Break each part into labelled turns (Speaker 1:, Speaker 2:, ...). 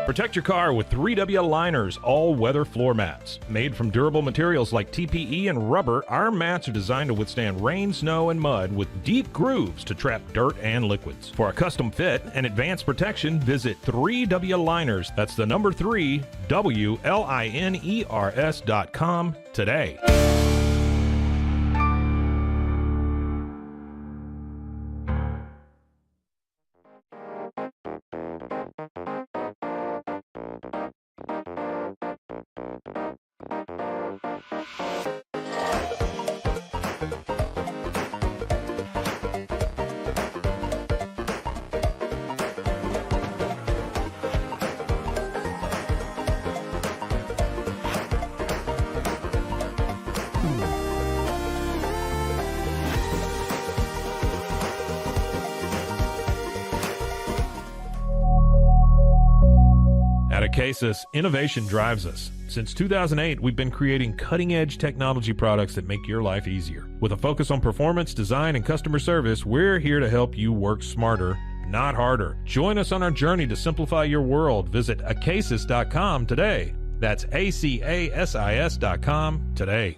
Speaker 1: Protect your car with 3W Liners all-weather floor mats. Made from durable materials like TPE and rubber, our mats are designed to withstand rain, snow, and mud with deep grooves to trap dirt and liquids. For a custom fit and advanced protection, visit 3W Liners. That's the number 3, WLINERS.com today. At Acasis, innovation drives us. Since 2008, we've been creating cutting-edge technology products that make your life easier. With a focus on performance, design, and customer service, we're here to help you work smarter, not harder. Join us on our journey to simplify your world. Visit Acasis.com today. That's ACASIS.com today.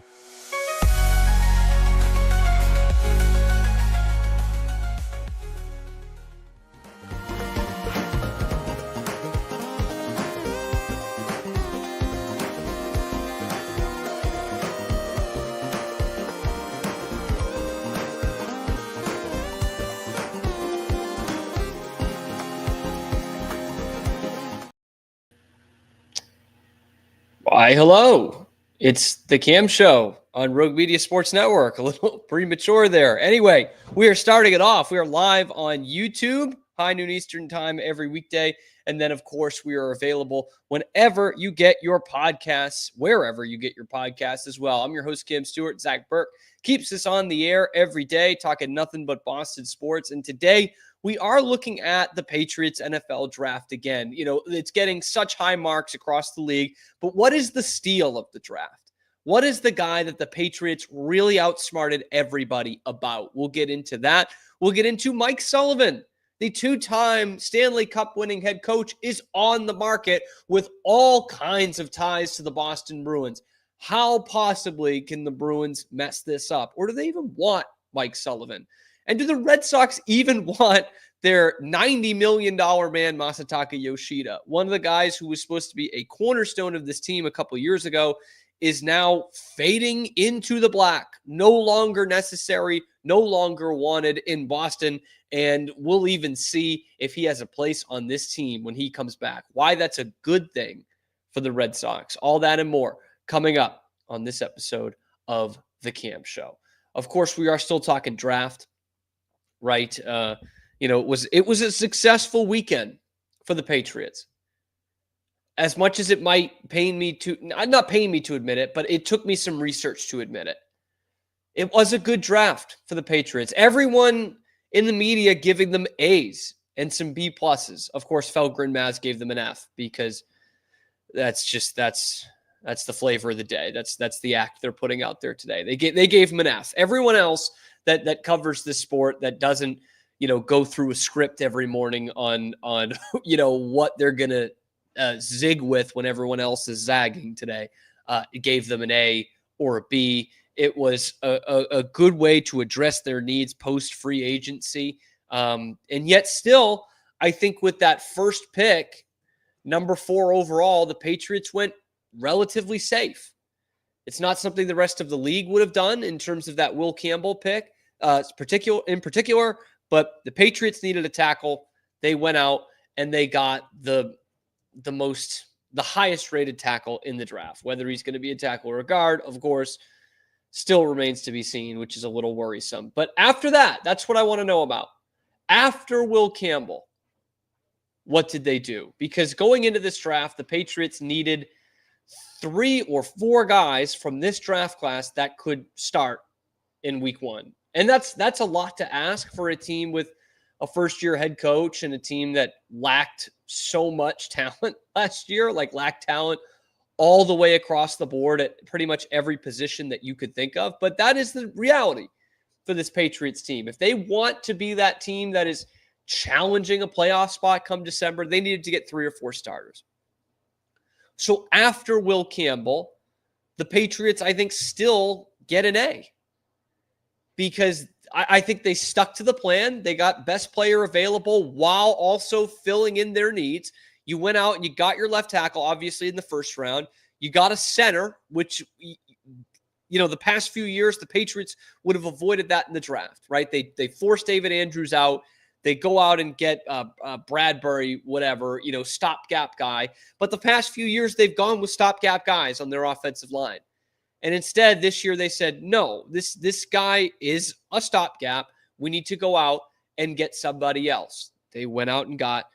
Speaker 2: Why, hello. It's the Cam Show on Rogue Media Sports Network. A little premature there. Anyway, we are starting it off. We are live on YouTube, high noon Eastern time every weekday. And then, of course, we are available whenever you get your podcasts, wherever you get your podcasts as well. I'm your host, Cam Stewart. Zach Burke keeps us on the air every day, talking nothing but Boston sports. And today, we are looking at the Patriots NFL draft again. You know, it's getting such high marks across the league, but what is the steal of the draft? What is the guy that the Patriots really outsmarted everybody about? We'll get into that. We'll get into Mike Sullivan, the two-time Stanley Cup winning head coach, is on the market with all kinds of ties to the Boston Bruins. How possibly can the Bruins mess this up? Or do they even want Mike Sullivan? And do the Red Sox even want their $90 million man, Masataka Yoshida? One of the guys who was supposed to be a cornerstone of this team a couple of years ago is now fading into the black. No longer necessary, no longer wanted in Boston. And we'll even see if he has a place on this team when he comes back. Why that's a good thing for the Red Sox. All that and more coming up on this episode of The Cam Show. Of course, we are still talking draft. Right. It was a successful weekend for the Patriots. As much as it might not pain me to admit it, but it took me some research to admit it. It was a good draft for the Patriots. Everyone in the media giving them A's and some B pluses. Of course, Felgren Maz gave them an F because that's the flavor of the day. That's the act they're putting out there today. They gave him an F. Everyone else that covers this sport, that doesn't, go through a script every morning on what they're going to zig with when everyone else is zagging today, it gave them an A or a B. It was a good way to address their needs post-free agency. And yet still, I think with that first pick, number 4 overall, the Patriots went relatively safe. It's not something the rest of the league would have done in terms of that Will Campbell pick, in particular, but the Patriots needed a tackle. They went out and they got the highest rated tackle in the draft. Whether he's going to be a tackle or a guard, of course, still remains to be seen, which is a little worrisome. But after that, that's what I want to know about. After Will Campbell, what did they do? Because going into this draft, the Patriots needed 3 or 4 guys from this draft class that could start in week 1. And that's a lot to ask for a team with a first-year head coach and a team that lacked so much talent last year, lacked talent all the way across the board at pretty much every position that you could think of. But that is the reality for this Patriots team. If they want to be that team that is challenging a playoff spot come December, they needed to get 3 or 4 starters. So after Will Campbell, the Patriots, I think, still get an A because I think they stuck to the plan. They got best player available while also filling in their needs. You went out and you got your left tackle, obviously, in the first round. You got a center, which, the past few years, the Patriots would have avoided that in the draft, right? They forced David Andrews out. They go out and get Bradbury, whatever, stopgap guy. But the past few years, they've gone with stopgap guys on their offensive line. And instead, this year, they said, no, this guy is a stopgap. We need to go out and get somebody else. They went out and got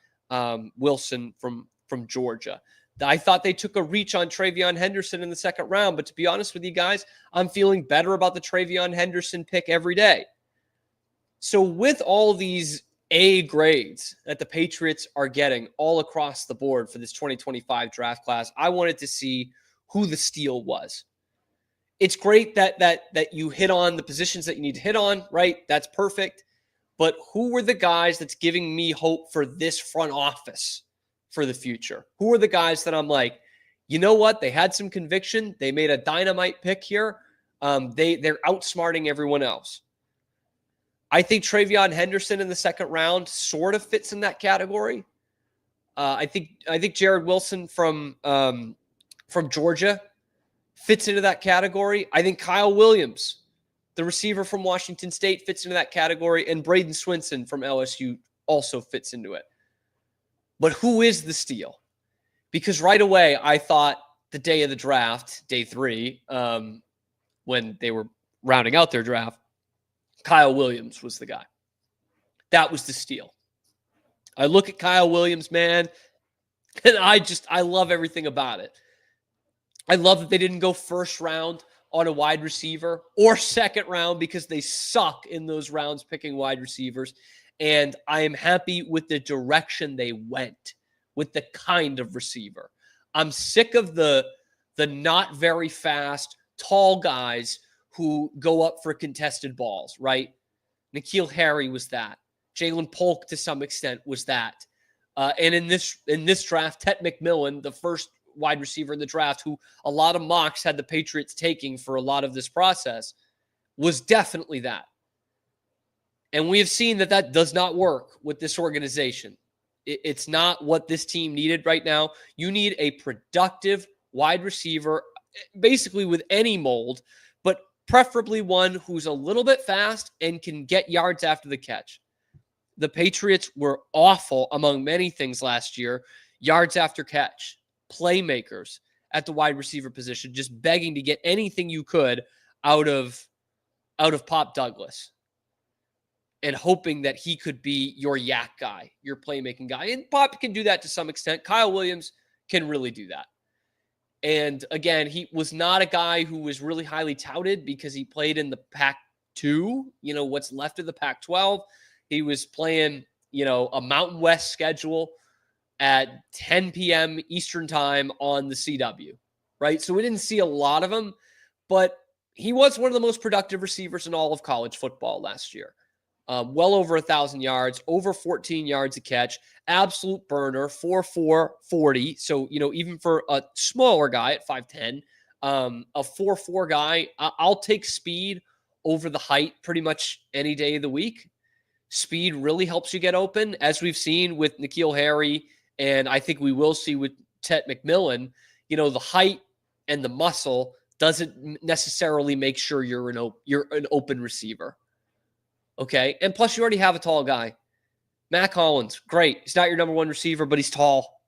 Speaker 2: Wilson from Georgia. I thought they took a reach on TreVeyon Henderson in the second round. But to be honest with you guys, I'm feeling better about the TreVeyon Henderson pick every day. So with all these A grades that the Patriots are getting all across the board for this 2025 draft class, I wanted to see who the steal was. It's great that you hit on the positions that you need to hit on, right? That's perfect. But who were the guys that's giving me hope for this front office for the future? Who are the guys that I'm like, you know what? They had some conviction. They made a dynamite pick here. They're outsmarting everyone else. I think TreVeyon Henderson in the second round sort of fits in that category. I think Jared Wilson from Georgia fits into that category. I think Kyle Williams, the receiver from Washington State, fits into that category, and Bradyn Swinson from LSU also fits into it. But who is the steal? Because right away, I thought the day of the draft, day 3, when they were rounding out their draft, Kyle Williams was the guy. That was the steal. I look at Kyle Williams, man, and I love everything about it. I love that they didn't go first round on a wide receiver or second round because they suck in those rounds picking wide receivers. And I am happy with the direction they went with the kind of receiver. I'm sick of the not very fast, tall guys who go up for contested balls, right? N'Keal Harry was that. Jalen Polk, to some extent, was that. And in this draft, Ted McMillan, the first wide receiver in the draft, who a lot of mocks had the Patriots taking for a lot of this process, was definitely that. And we have seen that does not work with this organization. It's not what this team needed right now. You need a productive wide receiver, basically with any mold, but preferably one who's a little bit fast and can get yards after the catch. The Patriots were awful among many things last year. Yards after catch, playmakers at the wide receiver position, just begging to get anything you could out of Pop Douglas and hoping that he could be your yak guy, your playmaking guy. And Pop can do that to some extent. Kyle Williams can really do that. And again, he was not a guy who was really highly touted because he played in the Pac-2, what's left of the Pac-12. He was playing, a Mountain West schedule at 10 p.m. Eastern time on the CW, right? So we didn't see a lot of him, but he was one of the most productive receivers in all of college football last year. Well over 1,000 yards, over 14 yards a catch, absolute burner, 4.4 40. So, even for a smaller guy at 5'10", a 4.4 guy, I'll take speed over the height pretty much any day of the week. Speed really helps you get open, as we've seen with N'Keal Harry, and I think we will see with Ted McMillan. The height and the muscle doesn't necessarily make sure you're an open receiver. Okay. And plus, you already have a tall guy. Mac Hollins, great. He's not your number one receiver, but he's tall.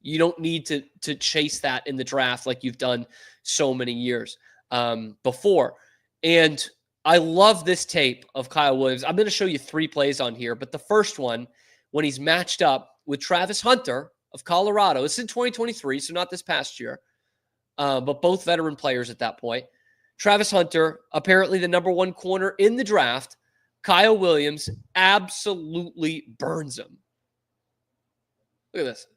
Speaker 2: You don't need to chase that in the draft like you've done so many years before. And I love this tape of Kyle Williams. I'm going to show you 3 plays on here, but the first one, when he's matched up with Travis Hunter of Colorado, it's in 2023, so not this past year, but both veteran players at that point. Travis Hunter, apparently the number 1 corner in the draft. Kyle Williams absolutely burns him. Look at this.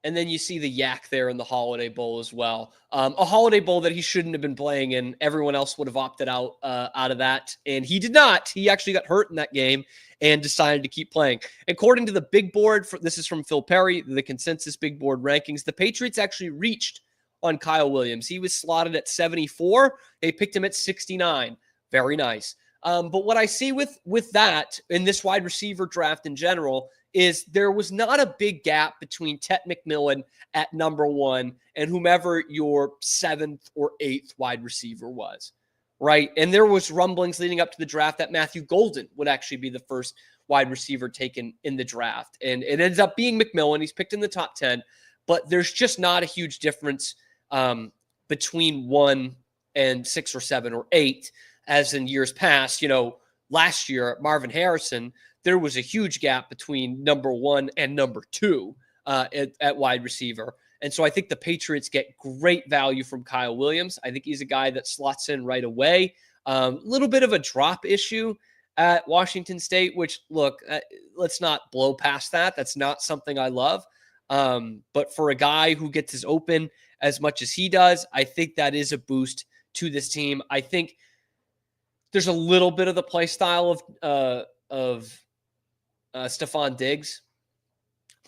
Speaker 2: And then you see the yak there in the Holiday Bowl as well. A Holiday Bowl that he shouldn't have been playing in. Everyone else would have opted out of that. And he did not. He actually got hurt in that game and decided to keep playing. According to the big board, this is from Phil Perry, the consensus big board rankings, the Patriots actually reached on Kyle Williams. He was slotted at 74. They picked him at 69. Very nice. But what I see with that in this wide receiver draft in general is there was not a big gap between Tet McMillan at number 1 and whomever your 7th or 8th wide receiver was, right? And there was rumblings leading up to the draft that Matthew Golden would actually be the first wide receiver taken in the draft. And it ends up being McMillan. He's picked in the top 10, but there's just not a huge difference between 1 and 6 or 7 or 8 as in years past. Last year, Marvin Harrison, there was a huge gap between number 1 and number 2 at wide receiver. And so I think the Patriots get great value from Kyle Williams. I think he's a guy that slots in right away. A little bit of a drop issue at Washington State, which, look, let's not blow past that. That's not something I love. But for a guy who gets as open as much as he does, I think that is a boost to this team. I think there's a little bit of the play style of Stephon Diggs.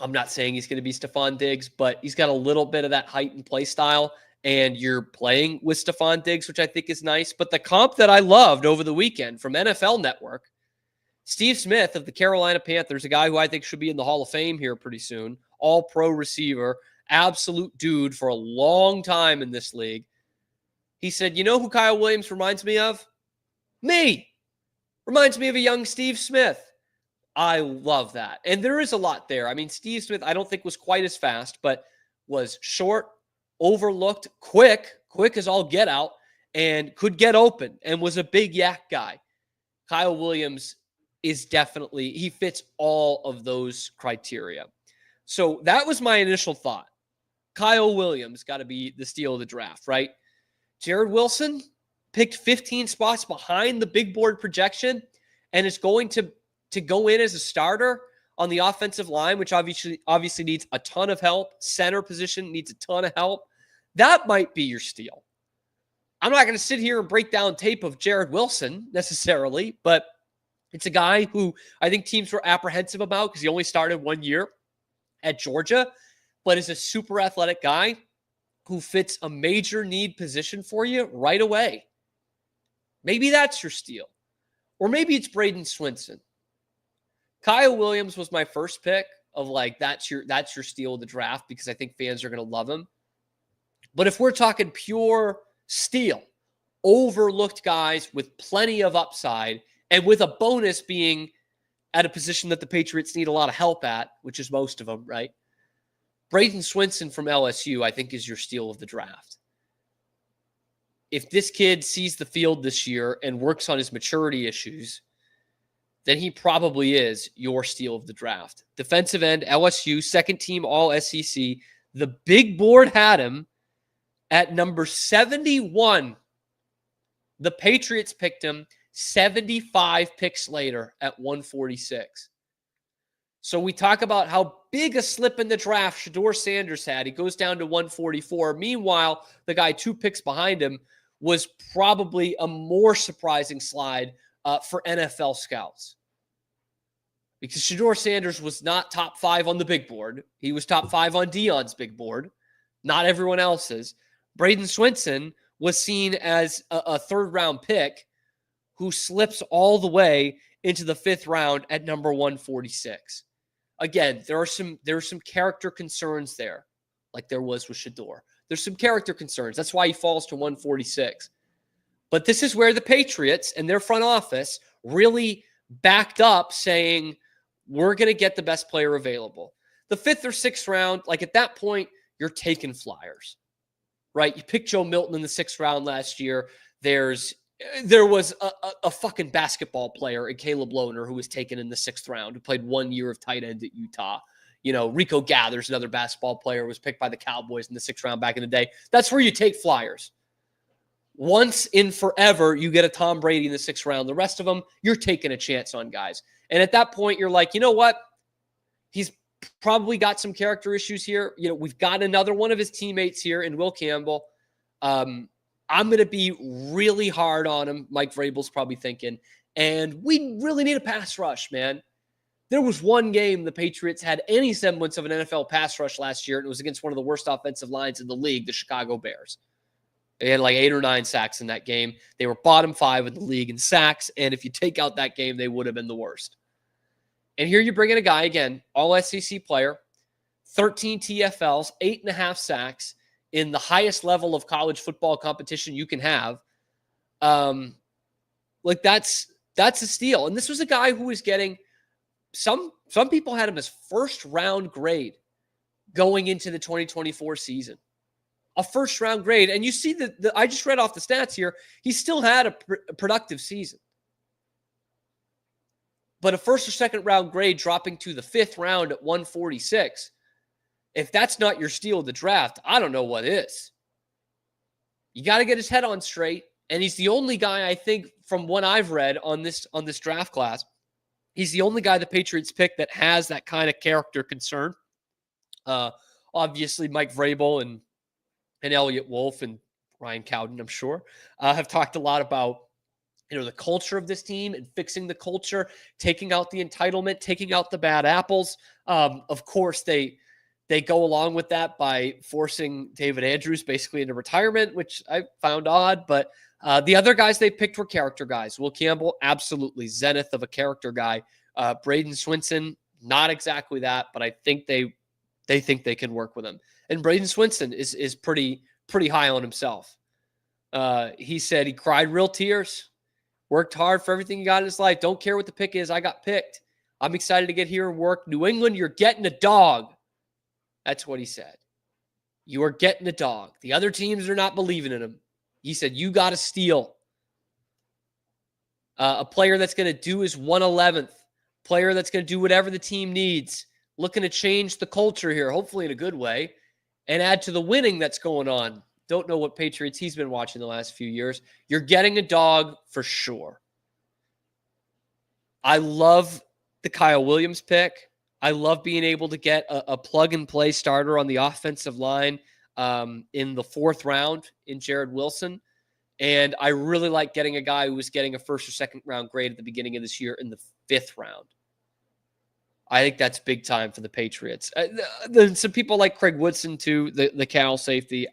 Speaker 2: I'm not saying he's going to be Stephon Diggs, but he's got a little bit of that height and play style, and you're playing with Stephon Diggs, which I think is nice. But the comp that I loved over the weekend from NFL Network, Steve Smith of the Carolina Panthers, a guy who I think should be in the Hall of Fame here pretty soon, all-pro receiver, absolute dude for a long time in this league. He said, you know who Kyle Williams reminds me of? Me. Reminds me of a young Steve Smith. I love that. And there is a lot there. I mean, Steve Smith, I don't think was quite as fast, but was short, overlooked, quick as all get out, and could get open and was a big yak guy. Kyle Williams is definitely, he fits all of those criteria. So that was my initial thought. Kyle Williams got to be the steal of the draft, right? Jared Wilson picked 15 spots behind the big board projection and is going to go in as a starter on the offensive line, which obviously needs a ton of help. Center position needs a ton of help. That might be your steal. I'm not going to sit here and break down tape of Jared Wilson necessarily, but it's a guy who I think teams were apprehensive about because he only started 1 year at Georgia, but is a super athletic guy who fits a major need position for you right away. Maybe that's your steal. Or maybe it's Bradyn Swinson. Kyle Williams was my first pick of that's your steal of the draft because I think fans are going to love him. But if we're talking pure steal, overlooked guys with plenty of upside and with a bonus being at a position that the Patriots need a lot of help at, which is most of them, right? Bradyn Swinson from LSU, I think, is your steal of the draft. If this kid sees the field this year and works on his maturity issues, then he probably is your steal of the draft. Defensive end, LSU, second team All-SEC. The big board had him at number 71. The Patriots picked him 75 picks later at 146. So we talk about how big a slip in the draft Shedeur Sanders had. He goes down to 144. Meanwhile, the guy 2 picks behind him was probably a more surprising slide for NFL scouts. Because Shedeur Sanders was not top 5 on the big board. He was top 5 on Dion's big board, not everyone else's. Bradyn Swinson was seen as a third-round pick who slips all the way into the 5th round at number 146. Again, there are some character concerns there, like there was with Shedeur. There's some character concerns. That's why he falls to 146. But this is where the Patriots and their front office really backed up saying, we're going to get the best player available. The 5th or 6th round, at that point, you're taking flyers, right? You picked Joe Milton in the 6th round last year. There was a fucking basketball player in Caleb Lohner who was taken in the 6th round, who played 1 year of tight end at Utah. Rico Gathers, another basketball player, was picked by the Cowboys in the 6th round back in the day. That's where you take flyers. Once in forever, you get a Tom Brady in the 6th round. The rest of them, you're taking a chance on guys. And at that point, you're like, you know what? He's Probably got some character issues here. We've got another one of his teammates here in Will Campbell. I'm going to be really hard on him. Mike Vrabel's probably thinking. And we really need a pass rush, man. There was one game the Patriots had any semblance of an NFL pass rush last year, and it was against one of the worst offensive lines in the league, the Chicago Bears. They had like 8 or 9 sacks in that game. They were bottom 5 in the league in sacks, and if you take out that game, they would have been the worst. And here you bring in a guy, again, all SEC player, 13 TFLs, 8.5 sacks in the highest level of college football competition you can have. That's a steal. And this was a guy who was getting some people had him as first-round grade going into the 2024 season. A first-round grade. And you see that I just read off the stats here. He still had a productive season. But a first or second round grade dropping to the 5th round at 146. If that's not your steal of the draft, I don't know what is. You got to get his head on straight. And he's the only guy, I think, from what I've read on this draft class, he's the only guy the Patriots picked that has that kind of character concern. Obviously, Mike Vrabel and Elliott Wolf and Ryan Cowden, I'm sure, have talked a lot about the culture of this team and fixing the culture, taking out the entitlement, taking out the bad apples. Of course, they go along with that by forcing David Andrews basically into retirement, which I found odd. But the other guys they picked were character guys. Will Campbell, absolutely zenith of a character guy. Bradyn Swinson, not exactly that, but I think they think they can work with him. And Bradyn Swinson is pretty high on himself. He said he cried real tears, worked hard for everything he got in his life. Don't care what the pick is. I got picked. I'm excited to get here and work. New England, you're getting a dog. That's what he said. You are getting a dog. The other teams are not believing in him. He said, you got to steal. A player that's going to do his 111th. Player that's going to do whatever the team needs. Looking to change the culture here, hopefully in a good way, and add to the winning that's going on. Don't know what Patriots he's been watching the last few years. You're getting a dog for sure. I love the Kyle Williams pick. I love being able to get a plug-and-play starter on the offensive line in the 4th round in Jared Wilson. And I really like getting a guy who was getting a first or second round grade at the beginning of this year in the 5th round. I think that's big time for the Patriots. Some people like Craig Woodson, too, the Cal safety.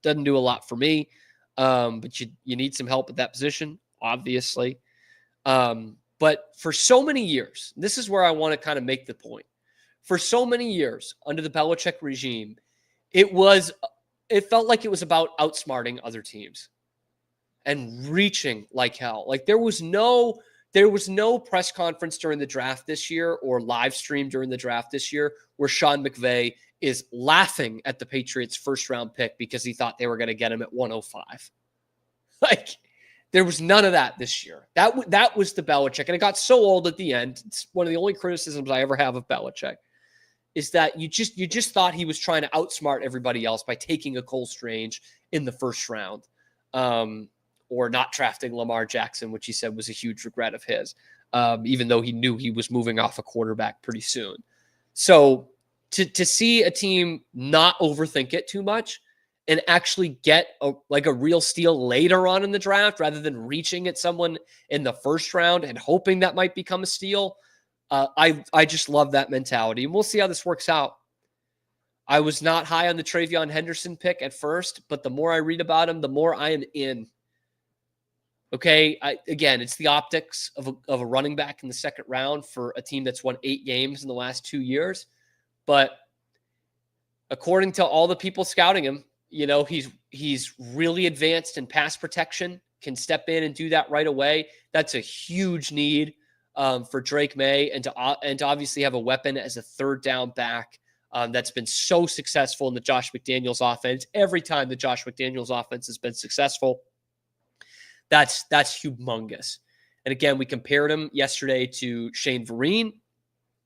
Speaker 2: Doesn't do a lot for me, but you need some help at that position, obviously. But for so many years, this is where I want to kind of make the point. For so many years under the Belichick regime, it felt like it was about outsmarting other teams and reaching like hell. Like there was no press conference during the draft this year or live stream during the draft this year where Sean McVay is laughing at the Patriots' first-round pick because he thought they were going to get him at 105. Like, there was none of that this year. That was the Belichick, and it got so old at the end. It's one of the only criticisms I ever have of Belichick is that you just thought he was trying to outsmart everybody else by taking a Cole Strange in the first round, or not drafting Lamar Jackson, which he said was a huge regret of his, even though he knew he was moving off a quarterback pretty soon. So to see a team not overthink it too much and actually get a real steal later on in the draft rather than reaching at someone in the first round and hoping that might become a steal, I just love that mentality. And we'll see how this works out. I was not high on the TreVeyon Henderson pick at first, but the more I read about him, the more I am in. Okay, again, it's the optics of a running back in the 2nd round for a team that's won 8 games in the last 2 years. But according to all the people scouting him, he's really advanced in pass protection, can step in and do that right away. That's a huge need for Drake Maye and to obviously have a weapon as a 3rd down back that's been so successful in the Josh McDaniels offense. Every time the Josh McDaniels offense has been successful, that's humongous. And again, we compared him yesterday to Shane Vereen,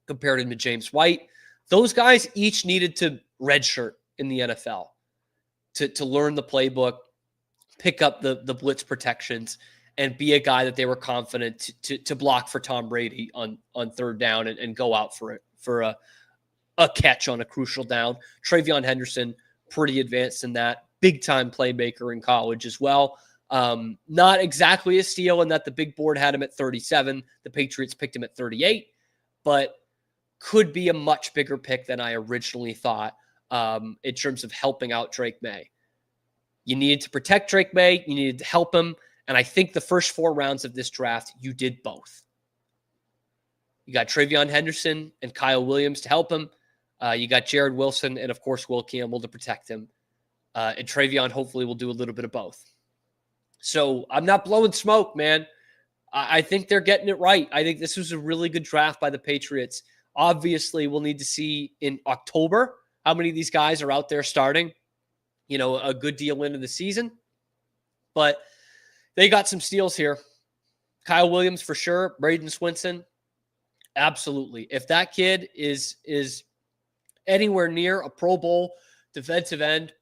Speaker 2: compared him to James White. Those guys each needed to redshirt in the NFL to learn the playbook, pick up the blitz protections, and be a guy that they were confident to block for Tom Brady on 3rd down and go out for for a catch on a crucial down. TreVeyon Henderson, pretty advanced in that. Big-time playmaker in college as well. Not exactly a steal in that the big board had him at 37. The Patriots picked him at 38, but could be a much bigger pick than I originally thought in terms of helping out Drake Maye. You needed to protect Drake Maye. You needed to help him. And I think the first 4 rounds of this draft, you did both. You got TreVeyon Henderson and Kyle Williams to help him. You got Jared Wilson and, of course, Will Campbell to protect him. And TreVeyon hopefully will do a little bit of both. So I'm not blowing smoke, man. I think they're getting it right. I think this was a really good draft by the Patriots. Obviously, we'll need to see in October how many of these guys are out there starting, a good deal into the season. But they got some steals here. Kyle Williams for sure. Bradyn Swinson, absolutely. If that kid is anywhere near a Pro Bowl defensive end,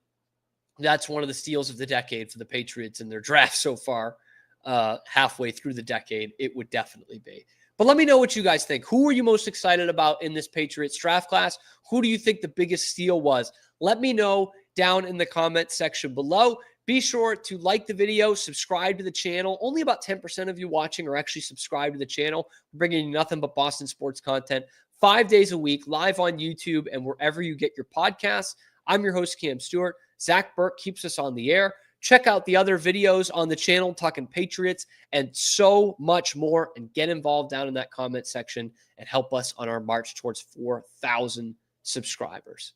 Speaker 2: that's one of the steals of the decade for the Patriots in their draft so far. Halfway through the decade, it would definitely be. But let me know what you guys think. Who are you most excited about in this Patriots draft class? Who do you think the biggest steal was? Let me know down in the comment section below. Be sure to like the video, subscribe to the channel. Only about 10% of you watching are actually subscribed to the channel. We're bringing you nothing but Boston sports content 5 days a week, live on YouTube and wherever you get your podcasts. I'm your host, Cam Stewart. Zach Burke keeps us on the air. Check out the other videos on the channel, talking Patriots and so much more, and get involved down in that comment section and help us on our march towards 4,000 subscribers.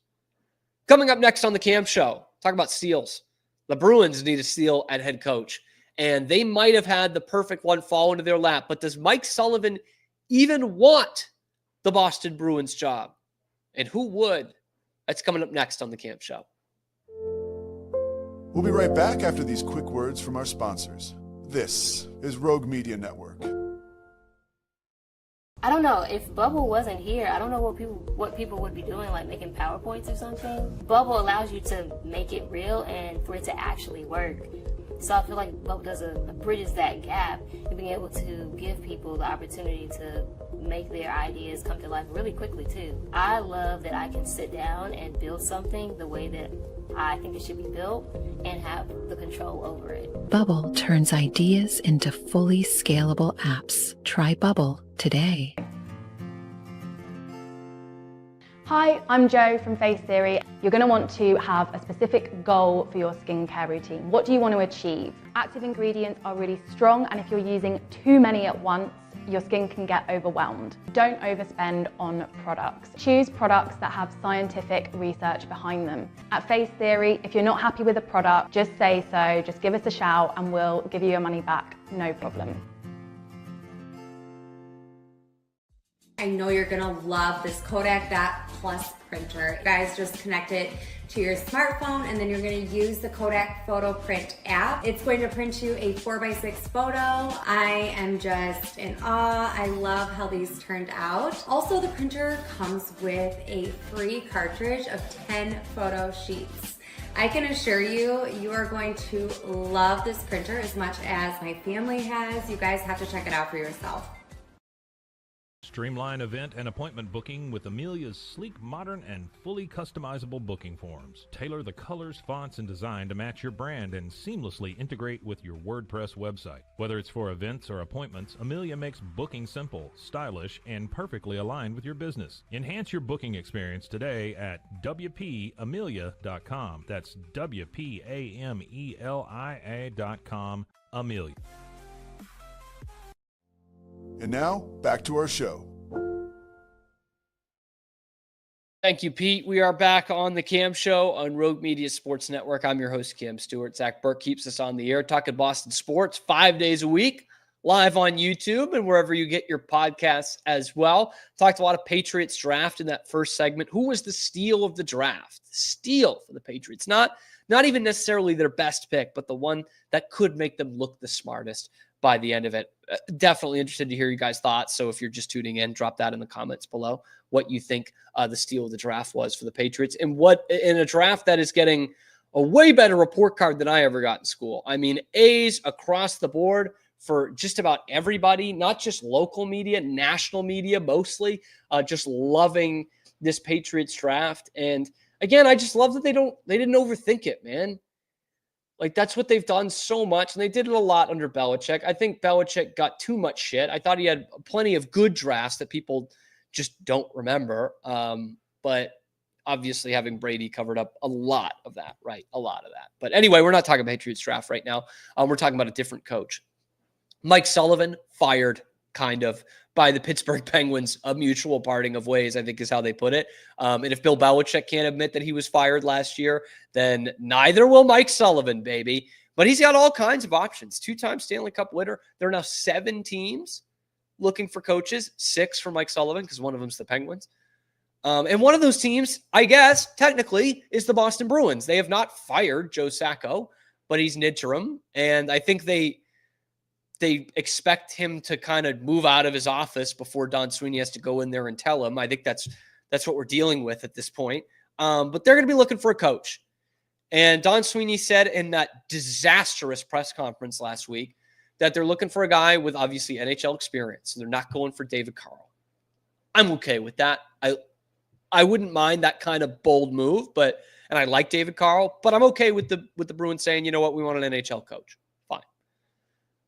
Speaker 2: Coming up next on the Cam Show, talk about steals. The Bruins need a steal at head coach, and they might have had the perfect one fall into their lap, but does Mike Sullivan even want the Boston Bruins job? And who would? That's coming up next on the Cam Show.
Speaker 3: We'll be right back after these quick words from our sponsors. This is Rogue Media Network.
Speaker 4: I don't know, if Bubble wasn't here, I don't know what people would be doing, like making PowerPoints or something. Bubble allows you to make it real and for it to actually work. So I feel like Bubble bridges that gap and being able to give people the opportunity to make their ideas come to life really quickly too. I love that I can sit down and build something the way that I think it should be built and have the control over it.
Speaker 5: Bubble turns ideas into fully scalable apps. Try Bubble today.
Speaker 6: Hi, I'm Jo from Face Theory. You're going to want to have a specific goal for your skincare routine. What do you want to achieve? Active ingredients are really strong, and if you're using too many at once, your skin can get overwhelmed. Don't overspend on products. Choose products that have scientific research behind them. At Face Theory, if you're not happy with a product, just say so, just give us a shout and we'll give you your money back, no problem.
Speaker 7: I know you're gonna love this Kodak That Plus printer. You guys just connect it to your smartphone and then you're gonna use the Kodak Photo Print app. It's going to print you a 4x6 photo. I am just in awe. I love how these turned out. Also, the printer comes with a free cartridge of 10 photo sheets. I can assure you, you are going to love this printer as much as my family has. You guys have to check it out for yourself.
Speaker 1: Streamline event and appointment booking with Amelia's sleek, modern, and fully customizable booking forms. Tailor the colors, fonts, and design to match your brand and seamlessly integrate with your WordPress website. Whether it's for events or appointments, Amelia makes booking simple, stylish, and perfectly aligned with your business. Enhance your booking experience today at WPAmelia.com. That's WPAMELIA.com. Amelia.
Speaker 3: And now, back to our show.
Speaker 2: Thank you, Pete. We are back on the Cam Show on Rogue Media Sports Network. I'm your host, Cam Stewart. Zach Burke keeps us on the air, talking Boston sports 5 days a week, live on YouTube and wherever you get your podcasts as well. Talked a lot of Patriots draft in that first segment. Who was the steal of the draft? Steal for the Patriots. Not even necessarily their best pick, but the one that could make them look the smartest by the end of it. Definitely interested to hear you guys' thoughts. So if you're just tuning in, drop that in the comments below, what you think the steal of the draft was for the Patriots, and what in a draft that is getting a way better report card than I ever got in school. I mean, A's across the board for just about everybody, not just local media, national media mostly, just loving this Patriots draft. And again, I just love that they didn't overthink it, man. Like, that's what they've done so much, and they did it a lot under Belichick. I think Belichick got too much shit. I thought he had plenty of good drafts that people just don't remember. But obviously having Brady covered up a lot of that, right? A lot of that. But anyway, we're not talking about Patriots draft right now. We're talking about a different coach. Mike Sullivan fired, kind of, by the Pittsburgh Penguins. A mutual parting of ways, I think, is how they put it. And if Bill Belichick can't admit that he was fired last year, then neither will Mike Sullivan, baby. But he's got all kinds of options. 2-time Stanley Cup winner. There are now 7 teams looking for coaches. 6 for Mike Sullivan, because one of them's the Penguins. And one of those teams, I guess, technically, is the Boston Bruins. They have not fired Joe Sacco, but he's an interim. And I think they expect him to kind of move out of his office before Don Sweeney has to go in there and tell him. I think that's what we're dealing with at this point. But they're going to be looking for a coach. And Don Sweeney said in that disastrous press conference last week that they're looking for a guy with obviously NHL experience. So they're not going for David Carl. I'm okay with that. I wouldn't mind that kind of bold move, and I like David Carl, but I'm okay with the Bruins saying, you know what, we want an NHL coach.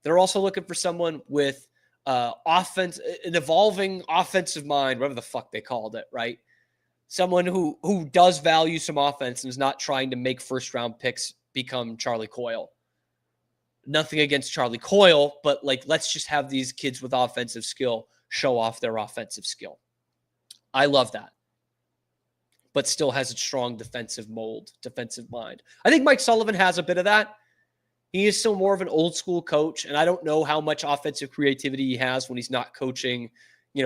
Speaker 2: They're also looking for someone with an evolving offensive mind, whatever the fuck they called it, right? Someone who does value some offense and is not trying to make first-round picks become Charlie Coyle. Nothing against Charlie Coyle, but like, let's just have these kids with offensive skill show off their offensive skill. I love that. But still has a strong defensive mind. I think Mike Sullivan has a bit of that. He is still more of an old school coach, and I don't know how much offensive creativity he has when he's not coaching,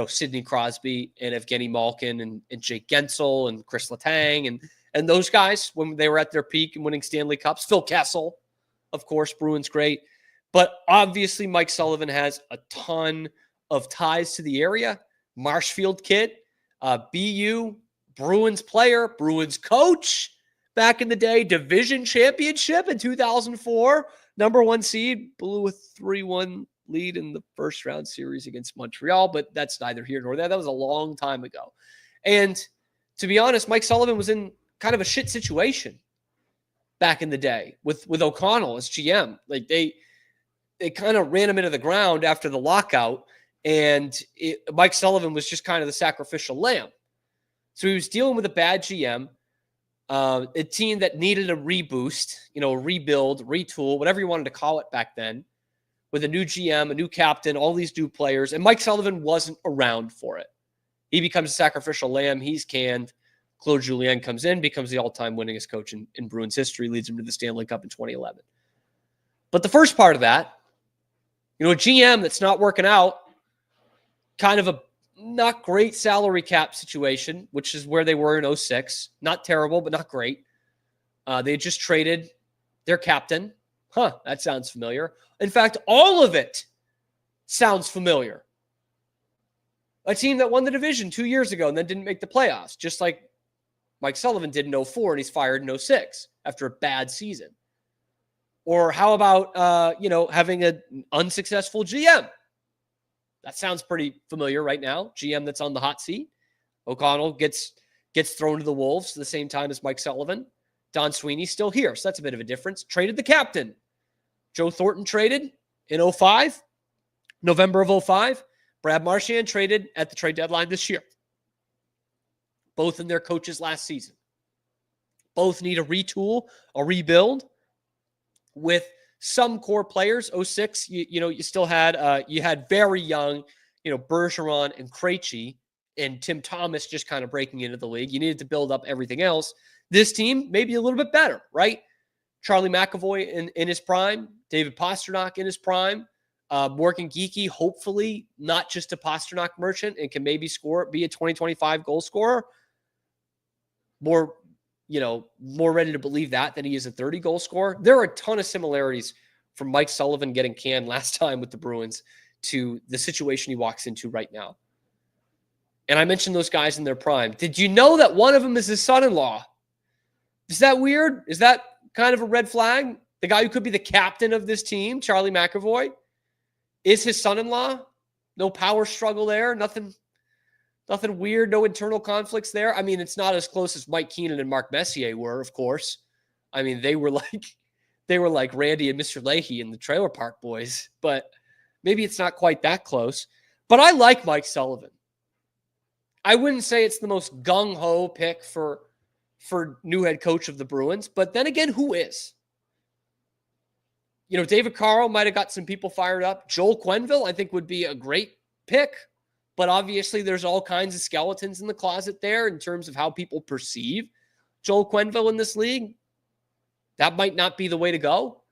Speaker 2: Sidney Crosby and Evgeny Malkin and Jake Gensel and Chris Letang and those guys when they were at their peak and winning Stanley Cups. Phil Kessel, of course, Bruins great. But obviously Mike Sullivan has a ton of ties to the area. Marshfield kid, BU, Bruins player, Bruins coach. Back in the day, division championship in 2004, number 1 seed, blew a 3-1 lead in the first round series against Montreal, but that's neither here nor there. That was a long time ago. And to be honest, Mike Sullivan was in kind of a shit situation back in the day with O'Connell as GM. Like they kind of ran him into the ground after the lockout, and Mike Sullivan was just kind of the sacrificial lamb. So he was dealing with a bad GM. A team that needed a reboost, a rebuild, retool, whatever you wanted to call it back then, with a new GM, a new captain, all these new players, and Mike Sullivan wasn't around for it. He becomes a sacrificial lamb. He's canned. Claude Julien comes in, becomes the all-time winningest coach in Bruins history, leads him to the Stanley Cup in 2011. But the first part of that, a GM that's not working out, kind of a not great salary cap situation, which is where they were in 2006. Not terrible, but not great. They had just traded their captain. That sounds familiar. In fact, all of it sounds familiar. A team that won the division 2 years ago and then didn't make the playoffs, just like Mike Sullivan did in 2004, and he's fired in 2006 after a bad season. Or how about, having an unsuccessful GM? That sounds pretty familiar right now. GM that's on the hot seat. O'Connell gets thrown to the Wolves at the same time as Mike Sullivan. Don Sweeney's still here, so that's a bit of a difference. Traded the captain. Joe Thornton traded in 2005, November of 2005. Brad Marchand traded at the trade deadline this year. Both in their coaches last season. Both need a retool, a rebuild with some core players. 2006, you still had you had very young, Bergeron and Krejci and Tim Thomas just kind of breaking into the league. You needed to build up everything else. This team maybe a little bit better, right? Charlie McAvoy in his prime, David Pastrnak in his prime, Morgan Geekie, hopefully not just a Pastrnak merchant and can maybe be a 2025 goal scorer. More ready to believe that than he is a 30 goal scorer. There are a ton of similarities from Mike Sullivan getting canned last time with the Bruins to the situation he walks into right now. And I mentioned those guys in their prime. Did you know that one of them is his son-in-law? Is that weird? Is that kind of a red flag? The guy who could be the captain of this team, Charlie McAvoy, is his son-in-law. No power struggle there. Nothing weird. No internal conflicts there. I mean, it's not as close as Mike Keenan and Mark Messier were, of course. I mean, they were like Randy and Mr. Leahy and the Trailer Park Boys, but maybe it's not quite that close. But I like Mike Sullivan. I wouldn't say it's the most gung-ho pick for new head coach of the Bruins, but then again, who is? You know, David Carl might have got some people fired up. Joel Quenneville, I think, would be a great pick, but obviously there's all kinds of skeletons in the closet there in terms of how people perceive Joel Quenneville in this league. That might not be the way to go.